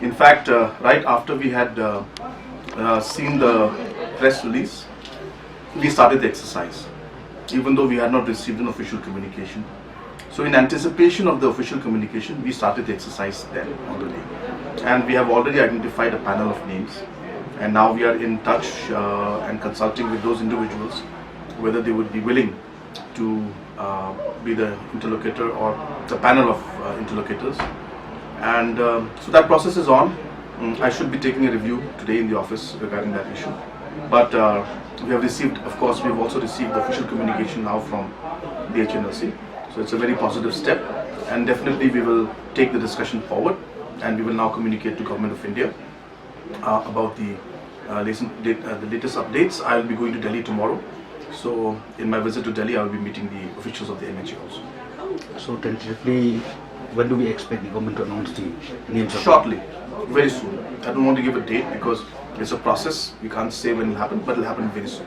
In fact, right after we had seen the press release, we started the exercise, even though we had not received an official communication. So in anticipation of the official communication, we started the exercise then on the day. And we have already identified a panel of names. And now we are in touch and consulting with those individuals, whether they would be willing to be the interlocutor or the panel of interlocutors. And so that process is on. I should be taking a review today in the office regarding that issue. But we have received, of course, we have also received the official communication now from the Hnlc. So it's a very positive step, and definitely we will take the discussion forward, and we will now communicate to Government of India about the latest updates. I will be going to Delhi tomorrow. So in my visit to Delhi, I will be meeting the officials of the MHA also. So tentatively, when do we expect the government to announce the names? Shortly, very soon. I don't want to give a date because it's a process. We can't say when it will happen, but it will happen very soon.